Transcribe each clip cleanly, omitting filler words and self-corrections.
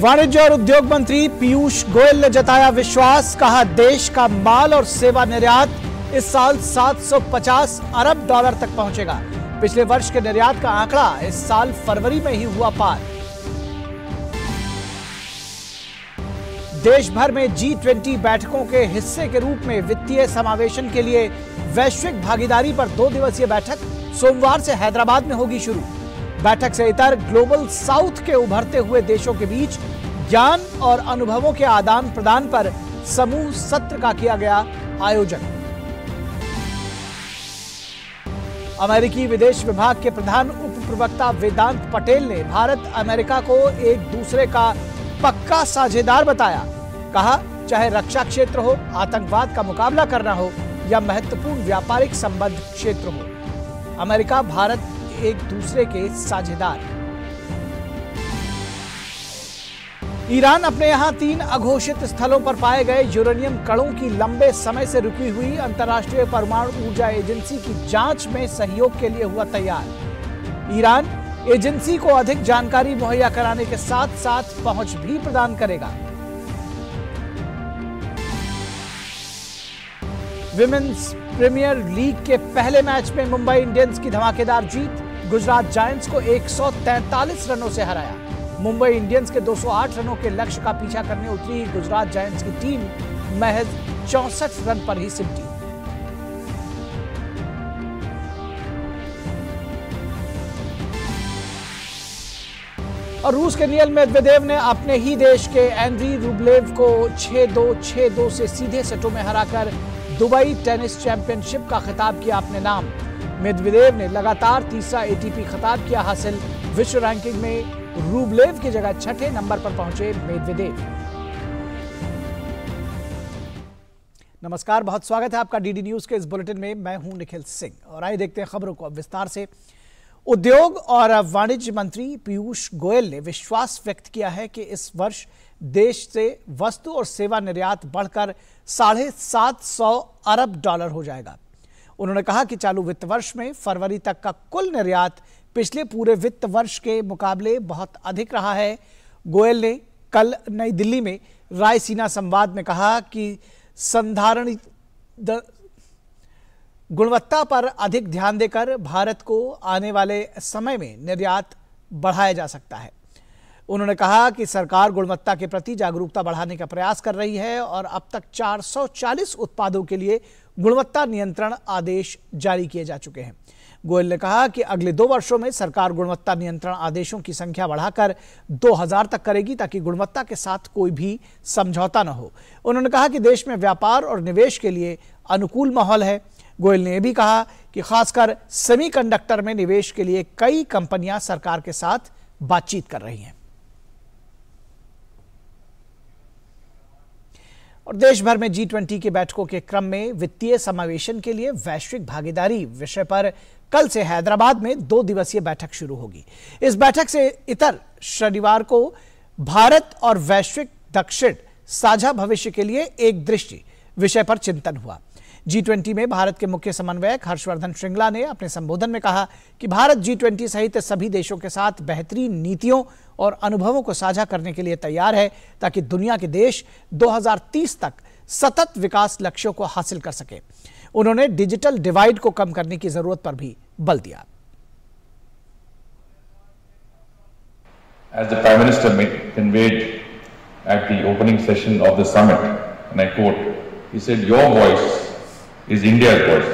वाणिज्य और उद्योग मंत्री पीयूष गोयल ने जताया विश्वास, कहा देश का माल और सेवा निर्यात इस साल 750 अरब डॉलर तक पहुंचेगा। पिछले वर्ष के निर्यात का आंकड़ा इस साल फरवरी में ही हुआ पार। देश भर में G20 बैठकों के हिस्से के रूप में वित्तीय समावेशन के लिए वैश्विक भागीदारी पर 2 दिवसीय बैठक सोमवार से हैदराबाद में होगी शुरू। बैठक से इतर ग्लोबल साउथ के उभरते हुए देशों के बीच ज्ञान और अनुभवों के आदान प्रदान पर समूह सत्र का किया गया आयोजन। अमेरिकी विदेश विभाग के प्रधान उप प्रवक्ता वेदांत पटेल ने भारत अमेरिका को एक दूसरे का पक्का साझेदार बताया। कहा, चाहे रक्षा क्षेत्र हो, आतंकवाद का मुकाबला करना हो या महत्वपूर्ण व्यापारिक संबंध क्षेत्र हो, अमेरिका भारत एक दूसरे के साझेदार। ईरान अपने यहां 3 अघोषित स्थलों पर पाए गए यूरेनियम कणों की लंबे समय से रुकी हुई अंतर्राष्ट्रीय परमाणु ऊर्जा एजेंसी की जांच में सहयोग के लिए हुआ तैयार। ईरान एजेंसी को अधिक जानकारी मुहैया कराने के साथ साथ पहुंच भी प्रदान करेगा। विमेन्स प्रीमियर लीग के पहले मैच में मुंबई इंडियंस की धमाकेदार जीत, गुजरात जायंट्स को 143 रनों से हराया। मुंबई इंडियंस के 208 रनों के लक्ष्य का पीछा करने उतरी गुजरात जायंट्स की टीम महज 64 रन पर ही सिमटी। और रूस के नियल मेदवेदेव ने अपने ही देश के एंड्री रूबलेव को 6-2, 6-2 से सीधे सेटों में हराकर दुबई टेनिस चैंपियनशिप का खिताब किया अपने नाम। मेदवेदेव ने लगातार तीसरा एटीपी खिताब किया हासिल। विश्व रैंकिंग में रूबलेव की जगह 6ठे नंबर पर पहुंचे मेदवेदेव। नमस्कार, बहुत स्वागत है आपका डीडी न्यूज के इस बुलेटिन में। मैं हूं निखिल सिंह और आइए देखते हैं खबरों को अब विस्तार से। उद्योग और वाणिज्य मंत्री पीयूष गोयल ने विश्वास व्यक्त किया है कि इस वर्ष देश से वस्तु और सेवा निर्यात बढ़कर 750 अरब डॉलर हो जाएगा। उन्होंने कहा कि चालू वित्त वर्ष में फरवरी तक का कुल निर्यात पिछले पूरे वित्त वर्ष के मुकाबले बहुत अधिक रहा है। गोयल ने कल नई दिल्ली में रायसीना संवाद में कहा कि संधारण गुणवत्ता पर अधिक ध्यान देकर भारत को आने वाले समय में निर्यात बढ़ाया जा सकता है। उन्होंने कहा कि सरकार गुणवत्ता के प्रति जागरूकता बढ़ाने का प्रयास कर रही है और अब तक 440 उत्पादों के लिए गुणवत्ता नियंत्रण आदेश जारी किए जा चुके हैं। गोयल ने कहा कि अगले 2 वर्षों में सरकार गुणवत्ता नियंत्रण आदेशों की संख्या बढ़ाकर 2000 तक करेगी ताकि गुणवत्ता के साथ कोई भी समझौता न हो। उन्होंने कहा कि देश में व्यापार और निवेश के लिए अनुकूल माहौल है। गोयल ने यह भी कहा कि खासकर सेमीकंडक्टर में निवेश के लिए कई कंपनियां सरकार के साथ बातचीत कर रही हैं। और देश भर में G20 की बैठकों के क्रम में वित्तीय समावेशन के लिए वैश्विक भागीदारी विषय पर कल से हैदराबाद में 2 दिवसीय बैठक शुरू होगी। इस बैठक से इतर शनिवार को भारत और वैश्विक दक्षिण साझा भविष्य के लिए एक दृष्टि विषय पर चिंतन हुआ। G20 में भारत के मुख्य समन्वयक हर्षवर्धन श्रृंगला ने अपने संबोधन में कहा कि भारत G20 सहित सभी देशों के साथ बेहतरीन नीतियों और अनुभवों को साझा करने के लिए तैयार है ताकि दुनिया के देश 2030 तक सतत विकास लक्ष्यों को हासिल कर सके। उन्होंने डिजिटल डिवाइड को कम करने की जरूरत पर भी बल दिया। As the Prime Minister conveyed at the opening session of the summit, and I quote, he said, "Your voice is India's voice."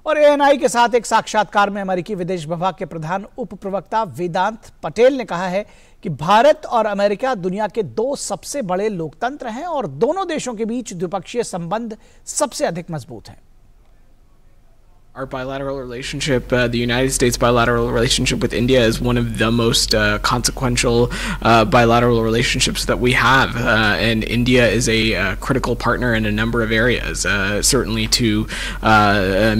और ANI के साथ एक साक्षात्कार में अमेरिकी विदेश विभाग के प्रधान उप प्रवक्ता वेदांत पटेल ने कहा है कि भारत और अमेरिका दुनिया के 2 सबसे बड़े लोकतंत्र हैं और दोनों देशों के बीच द्विपक्षीय संबंध सबसे अधिक मजबूत हैं। Our bilateral relationship, the United States bilateral relationship with India is one of the most consequential bilateral relationships that we have, and India is a critical partner in a number of areas, certainly to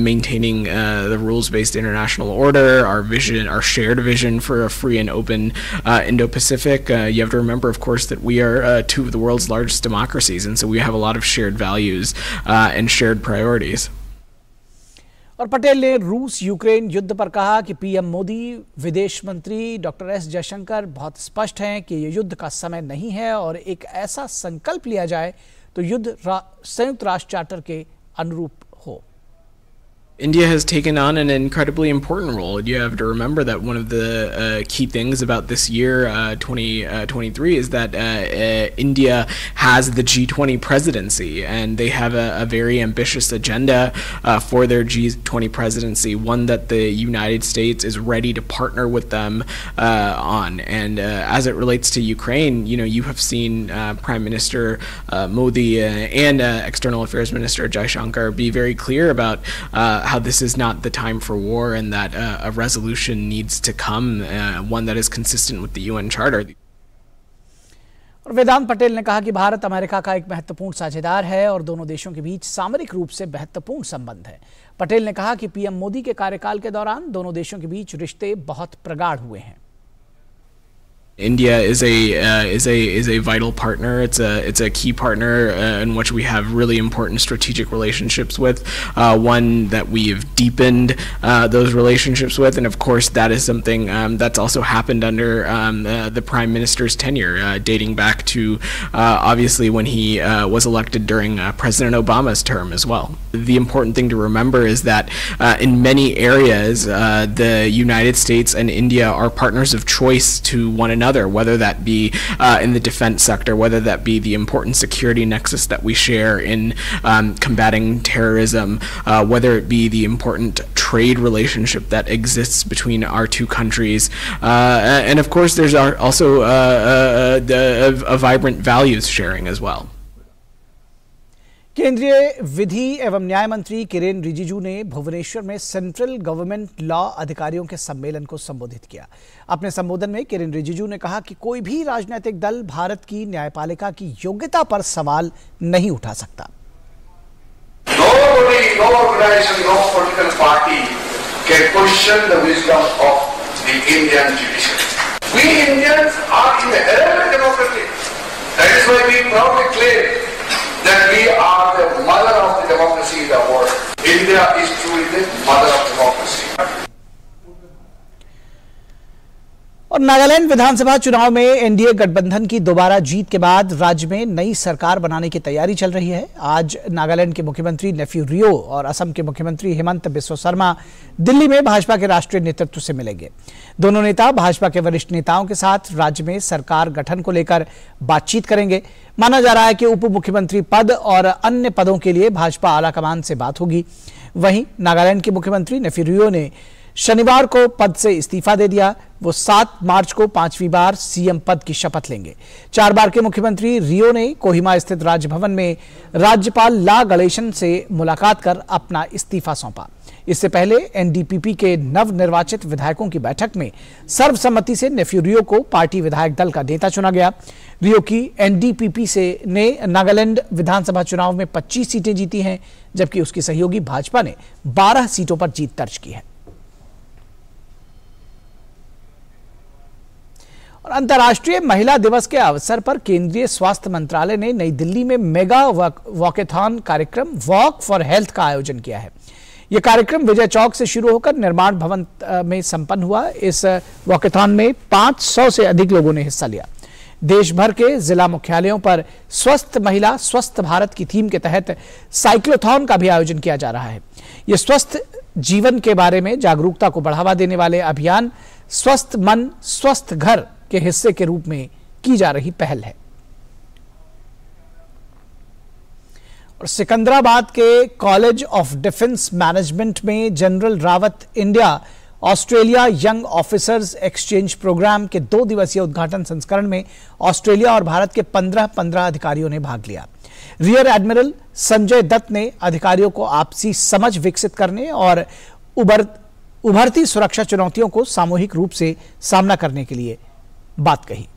maintaining the rules-based international order, our vision, our shared vision for a free and open Indo-Pacific. You have to remember, of course, that we are 2 of the world's largest democracies, and so we have a lot of shared values and shared priorities. और पटेल ने रूस Ukraine युद्ध पर कहा कि PM Modi, विदेश मंत्री doctor S Jaishankar बहुत स्पष्ट हैं कि ये युद्ध का समय नहीं है और एक ऐसा संकल्प लिया जाए तो युद्ध संयुक्त राष्ट्र चार्टर के अनुरूप हो। India has taken on an incredibly important role. You have to remember that one of the key things about this year, 2023, is that India has the G20 presidency, and they have a very ambitious agenda for their G20 presidency, one that the United States is ready to partner with them on. And as it relates to Ukraine, you have seen Prime Minister Modi and External Affairs Minister Jaishankar be very clear about how this is not the time for war and that a resolution needs to come, one that is consistent with the UN Charter. और वेदांत पटेल ने कहा कि Bharat America का एक महत्वपूर्ण साझेदार है और दोनों देशों के बीच सामरिक रूप से महत्वपूर्ण संबंध है। पटेल ने कहा कि पीएम मोदी के कार्यकाल के दौरान दोनों देशों के बीच रिश्ते बहुत प्रगाढ़ हुए हैं। India is a vital partner. It's a key partner in which we have really important strategic relationships with. One that we've deepened those relationships with, and of course that is something that's also happened under the Prime Minister's tenure, dating back to obviously when he was elected during President Obama's term as well. The important thing to remember is that in many areas the United States and India are partners of choice to one another. Whether that be in the defense sector, whether that be the important security nexus that we share in combating terrorism, whether it be the important trade relationship that exists between our two countries, and of course there's also a vibrant values sharing as well. केंद्रीय विधि एवं न्याय मंत्री किरेन रिजिजू ने भुवनेश्वर में central government law अधिकारियों के सम्मेलन को संबोधित किया। अपने संबोधन में किरेन रिजिजू ने कहा कि कोई भी राजनीतिक दल भारत की न्यायपालिका की योग्यता पर सवाल नहीं उठा सकता। Nobody, no organization, no political party can question the wisdom of the Indian judiciary. We Indians are inherently democratic. That is why we proudly claim that we are the mother of the democracy in the world. India is truly the mother of democracy. और नागालैंड विधानसभा चुनाव में NDA गठबंधन की दोबारा जीत के बाद राज्य में नई सरकार बनाने की तैयारी चल रही है। आज नागालैंड के मुख्यमंत्री नेफ्यू रियो और असम के मुख्यमंत्री हेमंत बिस्वा शर्मा दिल्ली में भाजपा के राष्ट्रीय नेतृत्व से मिलेंगे। दोनों नेता भाजपा के वरिष्ठ नेताओं के साथ राज्य में सरकार गठन को लेकर बातचीत करेंगे। माना जा रहा है कि उप मुख्यमंत्री पद और अन्य पदों के लिए भाजपा आलाकमान से बात होगी। वहीं नागालैंड के मुख्यमंत्री नेफ्यू रियो ने शनिवार को पद से इस्तीफा दे दिया। वो 7 मार्च को 5वीं बार सीएम पद की शपथ लेंगे। 4 बार के मुख्यमंत्री रियो ने कोहिमा स्थित राजभवन में राज्यपाल ला गणेशन से मुलाकात कर अपना इस्तीफा सौंपा। इससे पहले एनडीपीपी के नवनिर्वाचित विधायकों की बैठक में सर्वसम्मति से नेफ्यू रियो को पार्टी विधायक दल का नेता चुना गया। रियो की एनडीपीपी से ने नागालैंड विधानसभा चुनाव में 25 सीटें जीती हैं, जबकि उसकी सहयोगी भाजपा ने 12 सीटों पर जीत दर्ज की है। और अंतर्राष्ट्रीय महिला दिवस के अवसर पर केंद्रीय स्वास्थ्य मंत्रालय ने नई दिल्ली में मेगा वॉकेथॉन कार्यक्रम वॉक फॉर हेल्थ का आयोजन किया है। यह कार्यक्रम विजय चौक से शुरू होकर निर्माण भवन में संपन्न हुआ। इस वॉकेथॉन में 500 से अधिक लोगों ने हिस्सा लिया। देश भर के जिला मुख्यालयों पर स्वस्थ महिला स्वस्थ भारत की थीम के तहत साइक्लोथॉन का भी आयोजन किया जा रहा है। यह स्वस्थ जीवन के बारे में जागरूकता को बढ़ावा देने वाले अभियान स्वस्थ मन स्वस्थ घर के हिस्से के रूप में की जा रही पहल है। और सिकंदराबाद के कॉलेज ऑफ डिफेंस मैनेजमेंट में general Rawat India Australia young officers exchange programme के 2 दिवसीय उद्घाटन संस्करण में ऑस्ट्रेलिया और भारत के 15 अधिकारियों ने भाग लिया। रियर एडमिरल संजय दत्त ने अधिकारियों को आपसी समझ विकसित करने और उभरती सुरक्षा चुनौतियों को सामूहिक रूप से सामना करने के लिए बात कही।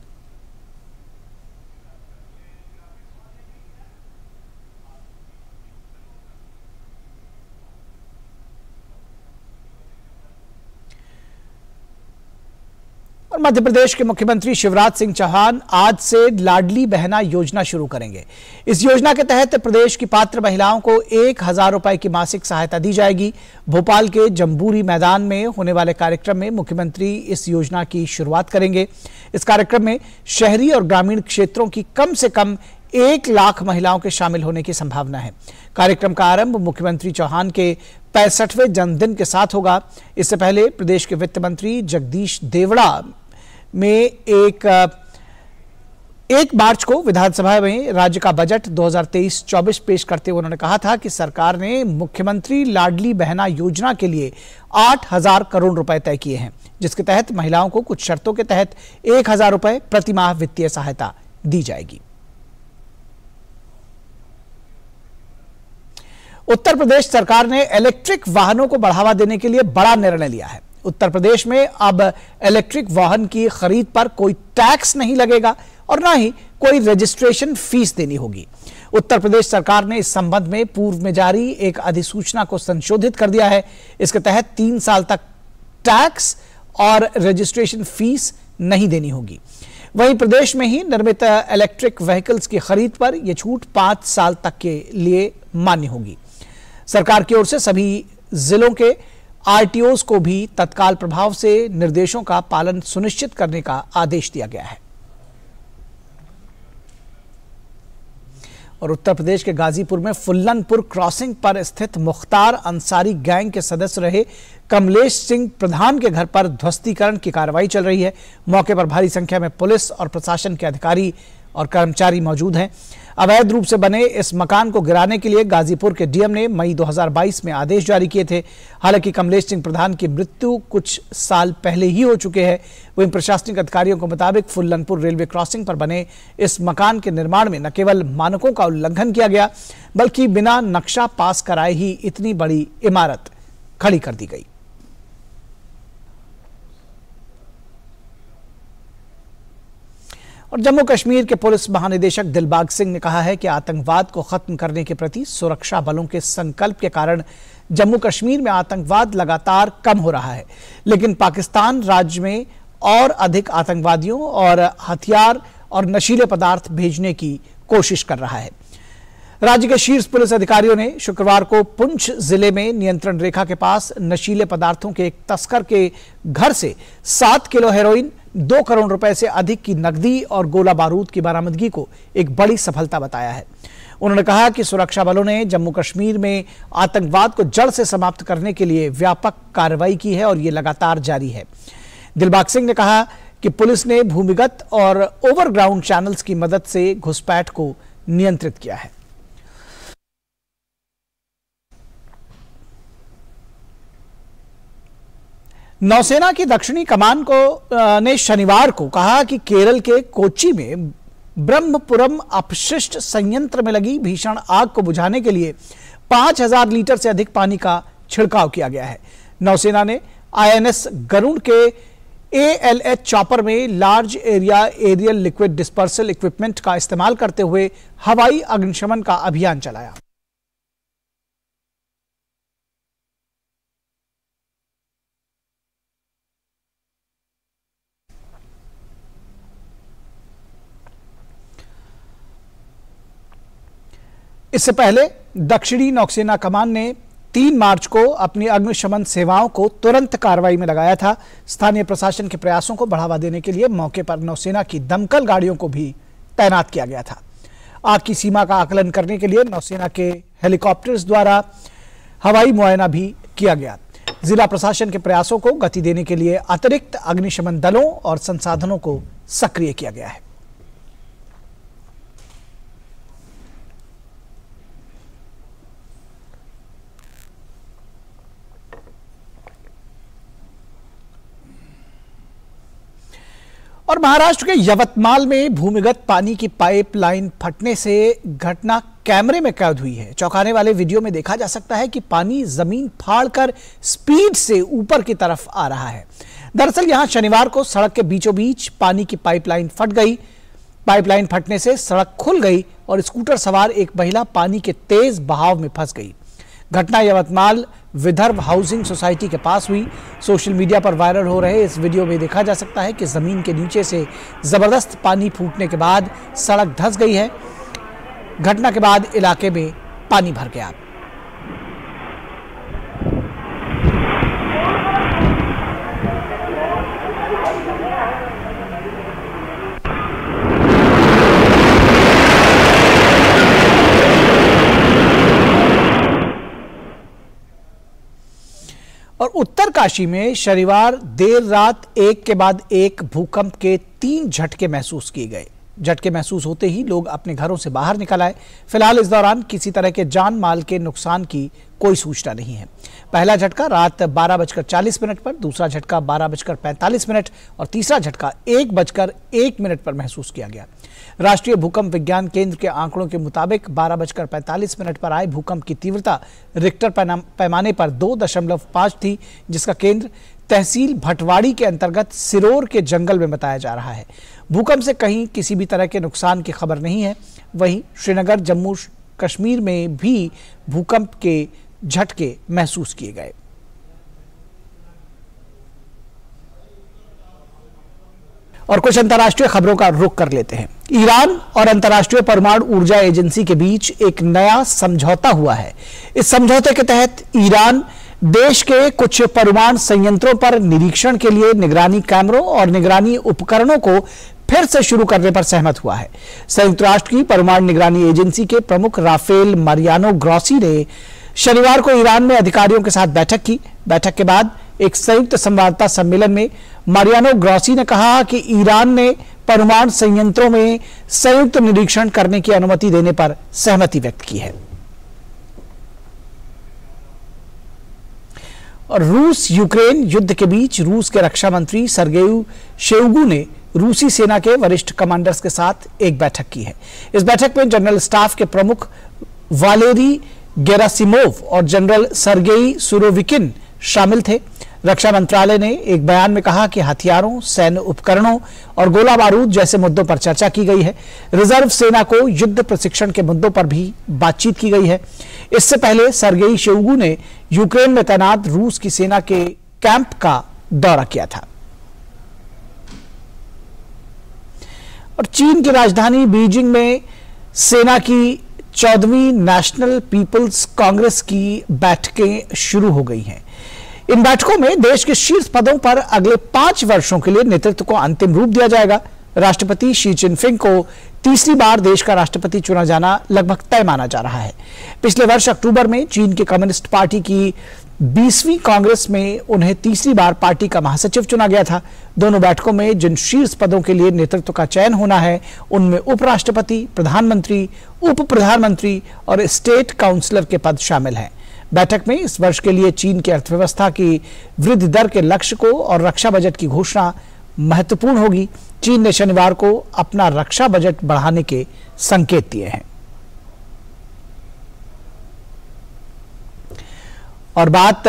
और मध्य प्रदेश के मुख्यमंत्री शिवराज सिंह चौहान आज से लाडली बहना योजना शुरू करेंगे। इस योजना के तहत प्रदेश की पात्र महिलाओं को 1,000 रुपए की मासिक सहायता दी जाएगी। भोपाल के जम्बूरी मैदान में होने वाले कार्यक्रम में मुख्यमंत्री इस योजना की शुरुआत करेंगे। इस कार्यक्रम में शहरी और ग्रामीण क्षेत्रों की कम से कम 1 लाख महिलाओं के शामिल होने की संभावना है। कार्यक्रम का आरंभ मुख्यमंत्री चौहान के 65वें जन्मदिन के साथ होगा। इससे पहले प्रदेश के वित्त मंत्री जगदीश देवड़ा में 1 मार्च को विधानसभा में राज्य का बजट 2023-24 पेश करते हुए उन्होंने कहा था कि सरकार ने मुख्यमंत्री लाडली बहना योजना के लिए 8,000 करोड़ रुपए तय किए हैं, जिसके तहत महिलाओं को कुछ शर्तों के तहत 1,000 रुपए प्रति माह वित्तीय सहायता दी जाएगी। उत्तर प्रदेश सरकार ने इलेक्ट्रिक वाहनों को बढ़ावा देने के लिए बड़ा निर्णय लिया है। उत्तर प्रदेश में अब इलेक्ट्रिक वाहन की खरीद पर कोई टैक्स नहीं लगेगा और न ही कोई रजिस्ट्रेशन फीस देनी होगी। उत्तर प्रदेश सरकार ने इस संबंध में पूर्व में जारी एक अधिसूचना को संशोधित कर दिया है। इसके तहत 3 साल तक टैक्स और रजिस्ट्रेशन फीस नहीं देनी होगी। वहीं प्रदेश में ही निर्मित इलेक्ट्रिक व्हीकल्स की खरीद पर यह छूट 5 साल तक के लिए मान्य होगी। सरकार की ओर से सभी जिलों के आरटीओज को भी तत्काल प्रभाव से निर्देशों का पालन सुनिश्चित करने का आदेश दिया गया है। और उत्तर प्रदेश के गाजीपुर में फुल्लनपुर क्रॉसिंग पर स्थित मुख्तार अंसारी गैंग के सदस्य रहे कमलेश सिंह प्रधान के घर पर ध्वस्तीकरण की कार्रवाई चल रही है। मौके पर भारी संख्या में पुलिस और प्रशासन के अधिकारी और कर्मचारी मौजूद हैं। अवैध रूप से बने इस मकान को गिराने के लिए गाजीपुर के डीएम ने मई 2022 में आदेश जारी किए थे। हालांकि कमलेश सिंह प्रधान की मृत्यु कुछ साल पहले ही हो चुके हैं। वहीं प्रशासनिक अधिकारियों के मुताबिक फुल्लनपुर रेलवे क्रॉसिंग पर बने इस मकान के निर्माण में न केवल मानकों का उल्लंघन किया गया, बल्कि बिना नक्शा पास कराए ही इतनी बड़ी इमारत खड़ी कर दी गई। और जम्मू कश्मीर के पुलिस महानिदेशक दिलबाग सिंह ने कहा है कि आतंकवाद को खत्म करने के प्रति सुरक्षा बलों के संकल्प के कारण जम्मू कश्मीर में आतंकवाद लगातार कम हो रहा है, लेकिन पाकिस्तान राज्य में और अधिक आतंकवादियों और हथियार और नशीले पदार्थ भेजने की कोशिश कर रहा है। राज्य के शीर्ष पुलिस अधिकारियों ने शुक्रवार को पुंछ जिले में नियंत्रण रेखा के पास नशीले पदार्थों के एक तस्कर के घर से 7 किलो हेरोइन, 2 करोड़ रुपए से अधिक की नकदी और गोला बारूद की बरामदगी को एक बड़ी सफलता बताया है। उन्होंने कहा कि सुरक्षा बलों ने जम्मू कश्मीर में आतंकवाद को जड़ से समाप्त करने के लिए व्यापक कार्रवाई की है और ये लगातार जारी है। दिलबाग सिंह ने कहा कि पुलिस ने भूमिगत और ओवरग्राउंड चैनल्स की मदद से घुसपैठ को नियंत्रित किया है। नौसेना की दक्षिणी कमान को ने शनिवार को कहा कि केरल के कोच्चि में ब्रह्मपुरम अपशिष्ट संयंत्र में लगी भीषण आग को बुझाने के लिए 5,000 लीटर से अधिक पानी का छिड़काव किया गया है। नौसेना ने आईएनएस गरुड़ के ALH चॉपर में large area aerial liquid dispersal equipment का इस्तेमाल करते हुए हवाई अग्निशमन का अभियान चलाया। इससे पहले दक्षिणी नौसेना कमान ने 3 मार्च को अपनी अग्निशमन सेवाओं को तुरंत कार्रवाई में लगाया था। स्थानीय प्रशासन के प्रयासों को बढ़ावा देने के लिए मौके पर नौसेना की दमकल गाड़ियों को भी तैनात किया गया था। आग की सीमा का आकलन करने के लिए नौसेना के हेलीकॉप्टर्स द्वारा हवाई मुआयना भी किया गया। जिला प्रशासन के प्रयासों को गति देने के लिए अतिरिक्त अग्निशमन दलों और संसाधनों को सक्रिय किया गया है। और महाराष्ट्र के यवतमाल में भूमिगत पानी की पाइपलाइन फटने से घटना कैमरे में कैद हुई है। चौंकाने वाले वीडियो में देखा जा सकता है कि पानी जमीन फाड़कर स्पीड से ऊपर की तरफ आ रहा है। दरअसल यहां शनिवार को सड़क के बीचों बीच पानी की पाइपलाइन फट गई। पाइपलाइन फटने से सड़क खुल गई और स्कूटर सवार एक महिला पानी के तेज बहाव में फंस गई। घटना यवतमाल विदर्भ हाउसिंग सोसाइटी के पास हुई। सोशल मीडिया पर वायरल हो रहे इस वीडियो में देखा जा सकता है कि जमीन के नीचे से जबरदस्त पानी फूटने के बाद सड़क धंस गई है। घटना के बाद इलाके में पानी भर गया। और उत्तरकाशी में शनिवार देर रात एक के बाद एक भूकंप के 3 झटके महसूस किए गए। झटके महसूस होते ही लोग अपने घरों से बाहर निकल आए। फिलहाल इस दौरान किसी तरह के जान माल के नुकसान की कोई सूचना नहीं है। पहला झटका रात 12:40 पर, दूसरा झटका 12:45 और तीसरा झटका 1:01 पर महसूस किया गया। राष्ट्रीय भूकंप विज्ञान केंद्र के आंकड़ों के मुताबिक 12:45 पर आए भूकंप की तीव्रता रिक्टर पैमाने पर 2.5 थी, जिसका केंद्र तहसील भटवाड़ी के अंतर्गत सिरोर के जंगल में बताया जा रहा है। भूकंप से कहीं किसी भी तरह के नुकसान की खबर नहीं है। वहीं श्रीनगर, जम्मू कश्मीर में भी भूकंप के झटके महसूस किए गए। और कुछ अंतर्राष्ट्रीय खबरों का रुख कर लेते हैं। ईरान और अंतर्राष्ट्रीय परमाणु ऊर्जा एजेंसी के बीच एक नया समझौता हुआ है। इस समझौते के तहत ईरान देश के कुछ परमाणु संयंत्रों पर निरीक्षण के लिए निगरानी कैमरों और निगरानी उपकरणों को फिर से शुरू करने पर सहमत हुआ है। संयुक्त राष्ट्र की परमाणु निगरानी एजेंसी के प्रमुख राफेल मारियानो ग्रोसी ने शनिवार को ईरान में अधिकारियों के साथ बैठक की। बैठक के बाद एक संयुक्त संवाददाता सम्मेलन में मारियानो ग्रोसी ने कहा कि ईरान ने परमाणु संयंत्रों में संयुक्त निरीक्षण करने की अनुमति देने पर सहमति व्यक्त की है। और रूस यूक्रेन युद्ध के बीच रूस के रक्षा मंत्री सर्गेई शोइगु ने रूसी सेना के वरिष्ठ कमांडर्स के साथ एक बैठक की है। इस बैठक में जनरल स्टाफ के प्रमुख वालेरी गेरासिमोव और जनरल सर्गेई सुरोविकिन शामिल थे। रक्षा मंत्रालय ने एक बयान में कहा कि हथियारों, सैन्य उपकरणों और गोला बारूद जैसे मुद्दों पर चर्चा की गई है। रिजर्व सेना को युद्ध प्रशिक्षण के मुद्दों पर भी बातचीत की गई है। इससे पहले सर्गेई शोइगु ने यूक्रेन में तैनात रूस की सेना के कैंप का दौरा किया था। और चीन की राजधानी बीजिंग में सेना की 14वीं नेशनल पीपल्स कांग्रेस की बैठकें शुरू हो गई हैं। इन बैठकों में देश के शीर्ष पदों पर अगले 5 वर्षों के लिए नेतृत्व को अंतिम रूप दिया जाएगा। राष्ट्रपति शी जिनपिंग को तीसरी बार देश का राष्ट्रपति चुना जाना लगभग तय माना जा रहा है। पिछले वर्ष अक्टूबर में चीन की कम्युनिस्ट पार्टी की 20वीं कांग्रेस में उन्हें तीसरी बार पार्टी का महासचिव चुना गया था। दोनों बैठकों में जिन शीर्ष पदों के लिए नेतृत्व का चयन होना है, उनमें उपराष्ट्रपति, प्रधानमंत्री, उप प्रधानमंत्री और स्टेट काउंसलर के पद शामिल हैं। बैठक में इस वर्ष के लिए चीन की अर्थव्यवस्था की वृद्धि दर के लक्ष्य को और रक्षा बजट की घोषणा महत्वपूर्ण होगी। चीन ने शनिवार को अपना रक्षा बजट बढ़ाने के संकेत दिए हैं। और बात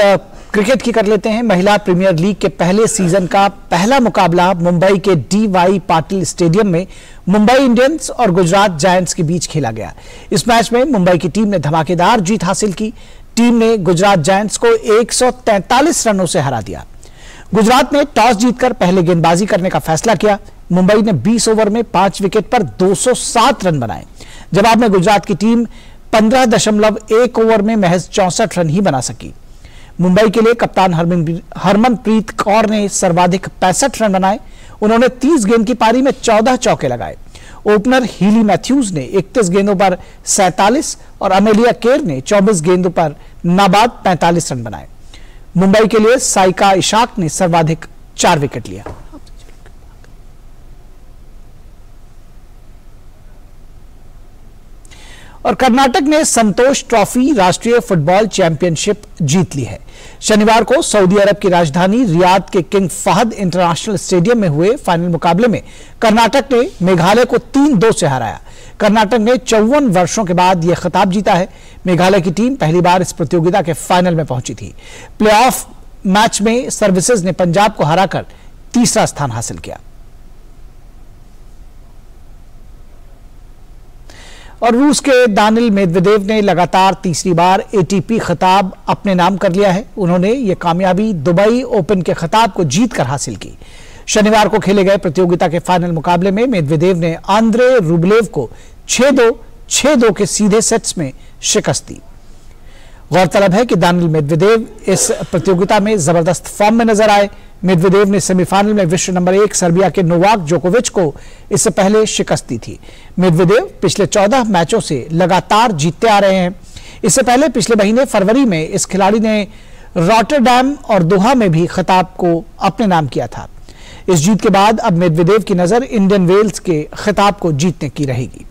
क्रिकेट की कर लेते हैं। महिला प्रीमियर लीग के पहले सीजन का पहला मुकाबला मुंबई के डी.वाई. पाटिल स्टेडियम में मुंबई इंडियंस और गुजरात जायंट्स के बीच खेला गया। इस मैच में मुंबई की टीम ने धमाकेदार जीत हासिल की। टीम ने गुजरात जायंट्स को 143 रनों से हरा दिया। गुजरात ने टॉस जीतकर पहले गेंदबाजी करने का फैसला किया। मुंबई ने 20 ओवर में 5 विकेट पर 207 रन बनाए। जवाब में गुजरात की टीम 15.1 ओवर में महज 64 रन ही बना सकी। मुंबई के लिए कप्तान हरमनप्रीत कौर ने सर्वाधिक 65 रन बनाए। उन्होंने 30 गेंद की पारी में 14 चौके लगाए। ओपनर हीली मैथ्यूज ने 31 गेंदों पर 47 और अमेलिया केर ने 24 गेंदों पर नाबाद 45 रन बनाए। मुंबई के लिए साइका इशाक ने सर्वाधिक 4 विकेट लिया। और कर्नाटक ने संतोष ट्रॉफी राष्ट्रीय फुटबॉल चैंपियनशिप जीत ली है। शनिवार को सऊदी अरब की राजधानी रियाद के किंग फहद इंटरनेशनल स्टेडियम में हुए फाइनल मुकाबले में कर्नाटक ने मेघालय को 3-2 से हराया। कर्नाटक ने 54 वर्षों के बाद यह खिताब जीता है। मेघालय की टीम पहली बार इस प्रतियोगिता के फाइनल में पहुंची थी। प्लेऑफ मैच में सर्विसेज ने पंजाब को हराकर तीसरा स्थान हासिल किया। और रूस के दानिल मेदवेदेव ने लगातार तीसरी बार एटीपी खिताब अपने नाम कर लिया है। उन्होंने ये कामयाबी दुबई ओपन के खिताब को जीतकर हासिल की। शनिवार को खेले गए प्रतियोगिता के फाइनल मुकाबले में मेदवेदेव ने आंद्रे रूबलेव को 6-2, 6-2 के सीधे सेट्स में शिकस्त दी। गौरतलब है कि दानिल मेदवेदेव इस प्रतियोगिता में जबरदस्त फॉर्म में नजर आए। मेदवेदेव ने सेमीफाइनल में विश्व नंबर 1 सर्बिया के नोवाक जोकोविच को इससे पहले शिकस्त दी थी। मेदवेदेव पिछले 14 मैचों से लगातार जीतते आ रहे हैं। इससे पहले पिछले महीने फरवरी में इस खिलाड़ी ने रॉटरडैम और दोहा में भी खिताब को अपने नाम किया था। इस जीत के बाद अब मेदवेदेव की नजर इंडियन वेल्स के खिताब को जीतने की रहेगी।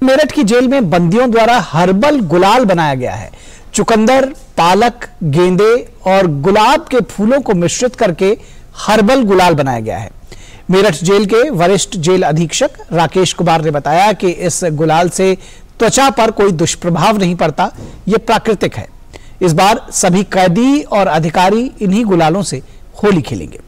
मेरठ की जेल में बंदियों द्वारा हर्बल गुलाल बनाया गया है। चुकंदर, पालक, गेंदे और गुलाब के फूलों को मिश्रित करके हर्बल गुलाल बनाया गया है। मेरठ जेल के वरिष्ठ जेल अधीक्षक राकेश कुमार ने बताया कि इस गुलाल से त्वचा पर कोई दुष्प्रभाव नहीं पड़ता, यह प्राकृतिक है। इस बार सभी कैदी और अधिकारी इन्हीं गुलालों से होली खेलेंगे।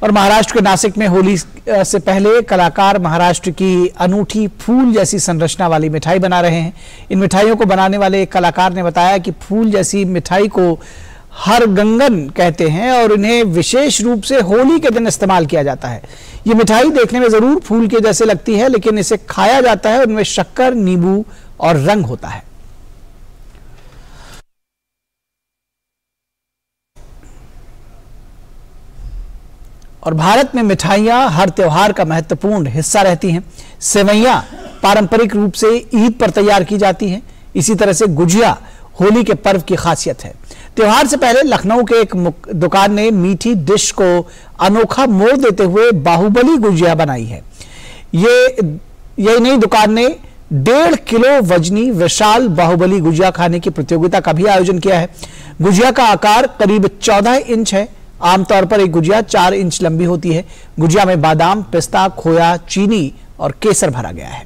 और महाराष्ट्र के नासिक में होली से पहले कलाकार महाराष्ट्र की अनूठी फूल जैसी संरचना वाली मिठाई बना रहे हैं। इन मिठाइयों को बनाने वाले एक कलाकार ने बताया कि फूल जैसी मिठाई को हरगंगन कहते हैं और इन्हें विशेष रूप से होली के दिन इस्तेमाल किया जाता है। ये मिठाई देखने में जरूर फूल के जैसे लगती है, लेकिन इसे खाया जाता है। उनमें शक्कर, नींबू और रंग होता है। और भारत में मिठाइयां हर त्योहार का महत्वपूर्ण हिस्सा रहती हैं। सेवैयां पारंपरिक रूप से ईद पर तैयार की जाती हैं। इसी तरह से गुजिया होली के पर्व की खासियत है। त्योहार से पहले लखनऊ के एक दुकान ने मीठी डिश को अनोखा मोड़ देते हुए बाहुबली गुजिया बनाई है। ये नई दुकान ने 1.5 किलो वजनी विशाल बाहुबली गुजिया खाने की प्रतियोगिता का भी आयोजन किया है। गुजिया का आकार करीब 14 इंच है। आमतौर पर एक गुजिया 4 इंच लंबी होती है। गुजिया में बादाम, पिस्ता, खोया, चीनी और केसर भरा गया है।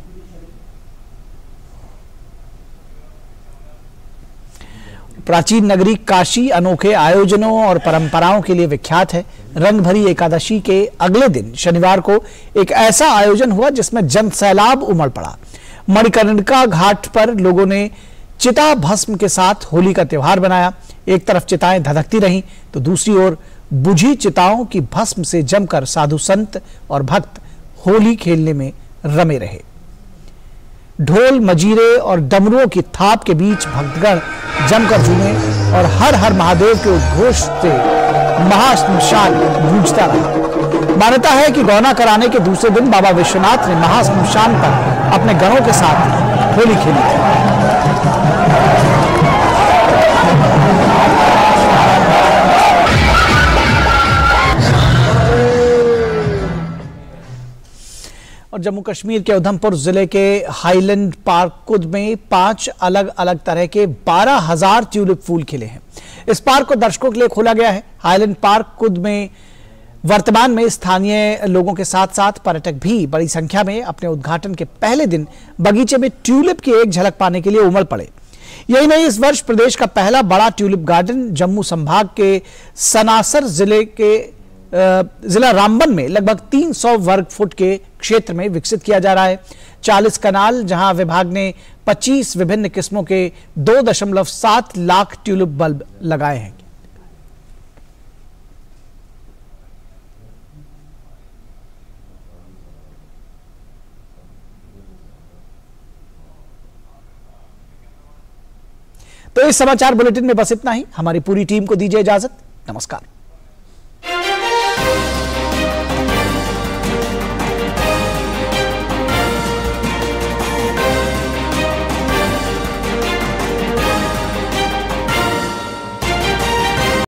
प्राचीन नगरी काशी अनोखे आयोजनों और परंपराओं के लिए विख्यात है। रंग भरी एकादशी के अगले दिन शनिवार को एक ऐसा आयोजन हुआ जिसमें जन सैलाब उमड़ पड़ा। मणिकर्णिका घाट पर लोगों ने चिता भस्म के साथ होली का त्योहार बनाया। एक तरफ चिताएं धधकती रहीं तो दूसरी ओर बुझी चिताओं की भस्म से जमकर साधु संत और भक्त होली खेलने में रमे रहे। ढोल, मजीरे और डमरुओं की थाप के बीच भक्तगण जमकर झूमे और हर हर महादेव के उद्घोष से महाश्मशान गूंजता रहा। मान्यता है कि गौना कराने के दूसरे दिन बाबा विश्वनाथ ने महाश्मशान पर अपने गणों के साथ होली खेली थी। और जम्मू कश्मीर के उधमपुर जिले के हाईलैंड पार्क कुद में 5 अलग अलग तरह के 12,000 ट्यूलिप फूल खिले हैं। इस पार्क को दर्शकों के लिए खोला गया है। हाईलैंड पार्क कुद में वर्तमान में स्थानीय लोगों के साथ साथ पर्यटक भी बड़ी संख्या में अपने उद्घाटन के पहले दिन बगीचे में ट्यूलिप की एक झलक पाने के लिए उमड़ पड़े। यही नहीं, इस वर्ष प्रदेश का पहला बड़ा ट्यूलिप गार्डन जम्मू संभाग के सनासर जिला रामबन में लगभग 300 वर्ग फुट के क्षेत्र में विकसित किया जा रहा है। 40 कनाल जहां विभाग ने 25 विभिन्न किस्मों के 2.7 लाख ट्यूलिप बल्ब लगाए हैं। तो इस समाचार बुलेटिन में बस इतना ही। हमारी पूरी टीम को दीजिए इजाजत। नमस्कार।